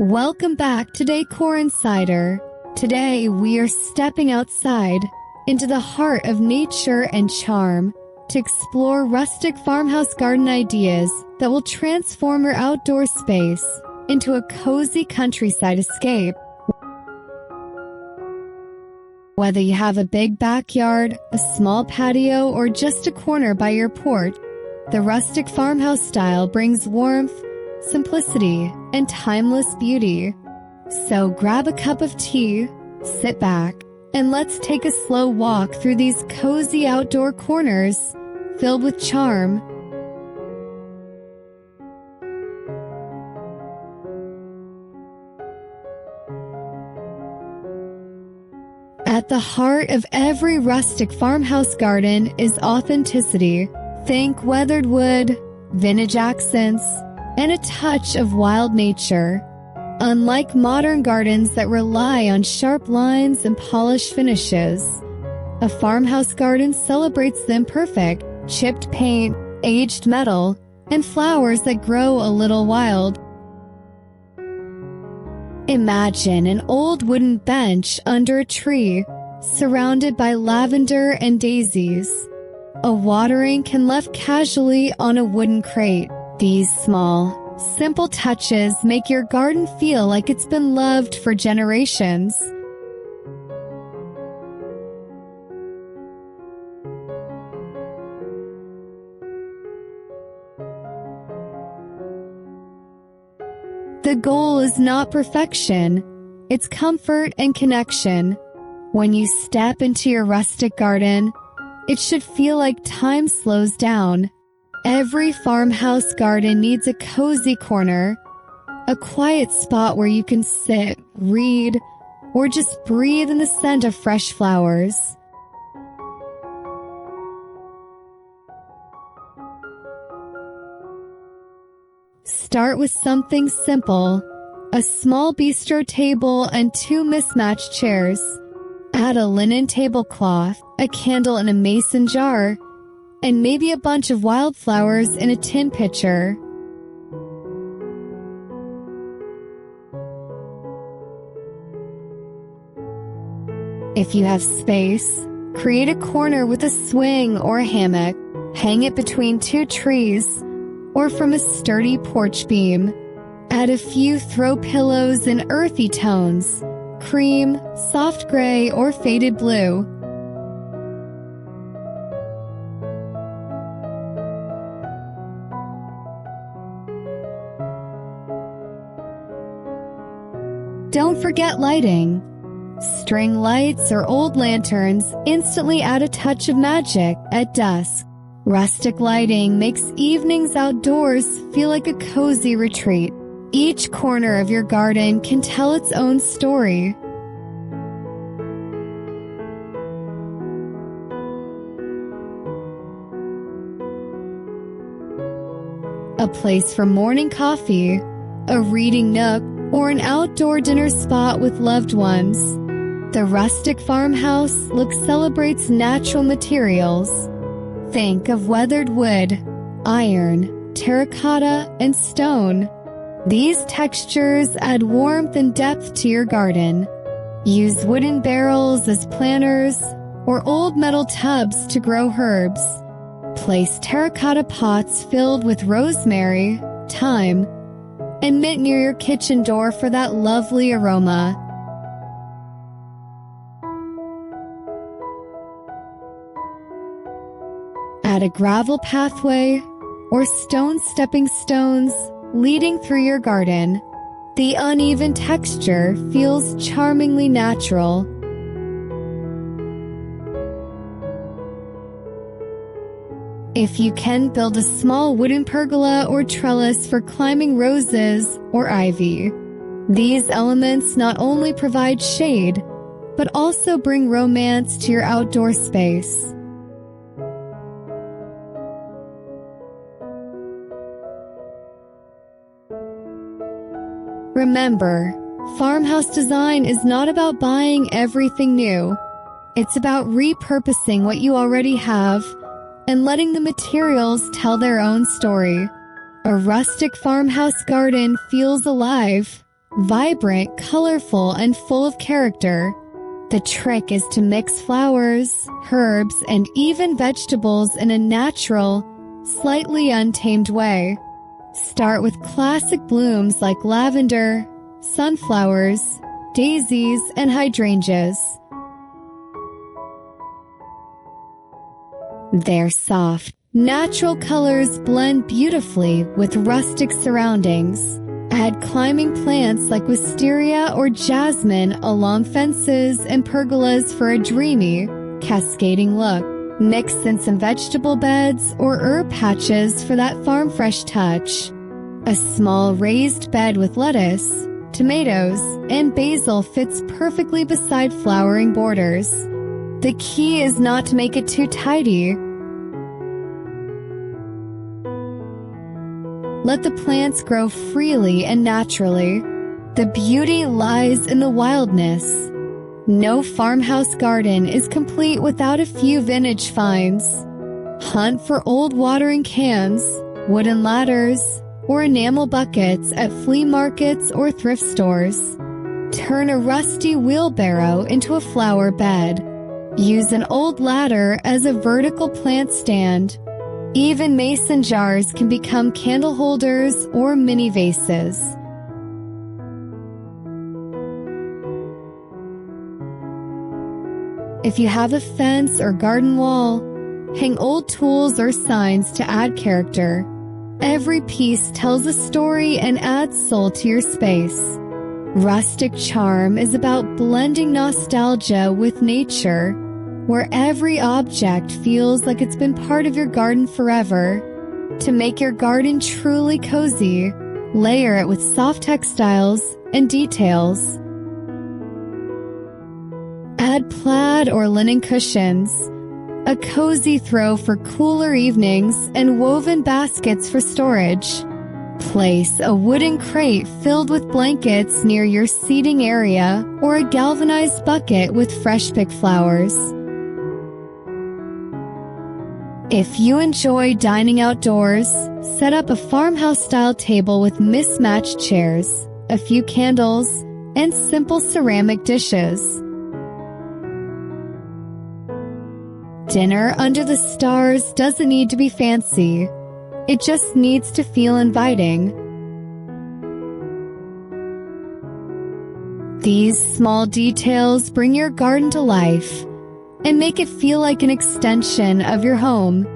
Welcome back to Decor Insider. Today we are stepping outside into the heart of nature and charm to explore rustic farmhouse garden ideas that will transform your outdoor space into a cozy countryside escape. Whether you have a big backyard, a small patio, or just a corner by your porch, the rustic farmhouse style brings warmth, simplicity, and timeless beauty. So grab a cup of tea, sit back, and let's take a slow walk through these cozy outdoor corners filled with charm. At the heart of every rustic farmhouse garden is authenticity. Think weathered wood, vintage accents, and a touch of wild nature. Unlike modern gardens that rely on sharp lines and polished finishes, a farmhouse garden celebrates the imperfect, chipped paint, aged metal, and flowers that grow a little wild. Imagine an old wooden bench under a tree, surrounded by lavender and daisies. A watering can left casually on a wooden crate. These small, simple touches make your garden feel like it's been loved for generations. The goal is not perfection, it's comfort and connection. When you step into your rustic garden, it should feel like time slows down. Every farmhouse garden needs a cozy corner, a quiet spot where you can sit, read, or just breathe in the scent of fresh flowers. Start with something simple, a small bistro table and 2 mismatched chairs. Add a linen tablecloth, a candle in a mason jar, and maybe a bunch of wildflowers in a tin pitcher. If you have space, create a corner with a swing or a hammock. Hang it between 2 trees or from a sturdy porch beam. Add a few throw pillows in earthy tones, cream, soft gray, or faded blue. Don't forget lighting. String lights or old lanterns instantly add a touch of magic at dusk. Rustic lighting makes evenings outdoors feel like a cozy retreat. Each corner of your garden can tell its own story. A place for morning coffee, a reading nook, or an outdoor dinner spot with loved ones. The rustic farmhouse look celebrates natural materials. Think of weathered wood, iron, terracotta, and stone. These textures add warmth and depth to your garden. Use wooden barrels as planters or old metal tubs to grow herbs. Place terracotta pots filled with rosemary, thyme, and mint near your kitchen door for that lovely aroma. Add a gravel pathway or stone stepping stones leading through your garden. The uneven texture feels charmingly natural. If you can, build a small wooden pergola or trellis for climbing roses or ivy. These elements not only provide shade, but also bring romance to your outdoor space. Remember, farmhouse design is not about buying everything new. It's about repurposing what you already have and letting the materials tell their own story. A rustic farmhouse garden feels alive vibrant, colorful, and full of character. The trick is to mix flowers, herbs, and even vegetables in a natural, slightly untamed way. Start with classic blooms like lavender, sunflowers, daisies, and hydrangeas. Their soft, natural colors blend beautifully with rustic surroundings. Add climbing plants like wisteria or jasmine along fences and pergolas for a dreamy, cascading look. Mix in some vegetable beds or herb patches for that farm-fresh touch. A small raised bed with lettuce, tomatoes, and basil fits perfectly beside flowering borders. The key is not to make it too tidy. Let the plants grow freely and naturally. The beauty lies in the wildness. No farmhouse garden is complete without a few vintage finds. Hunt for old watering cans, wooden ladders, or enamel buckets at flea markets or thrift stores. Turn a rusty wheelbarrow into a flower bed. Use an old ladder as a vertical plant stand. Even mason jars can become candle holders or mini vases. If you have a fence or garden wall, hang old tools or signs to add character. Every piece tells a story and adds soul to your space. Rustic charm is about blending nostalgia with nature, where every object feels like it's been part of your garden forever. To make your garden truly cozy, layer it with soft textiles and details. Add plaid or linen cushions, a cozy throw for cooler evenings, and woven baskets for storage. Place a wooden crate filled with blankets near your seating area or a galvanized bucket with fresh picked flowers. If you enjoy dining outdoors, set up a farmhouse-style table with mismatched chairs, a few candles, and simple ceramic dishes. Dinner under the stars doesn't need to be fancy. It just needs to feel inviting. These small details bring your garden to life and make it feel like an extension of your home.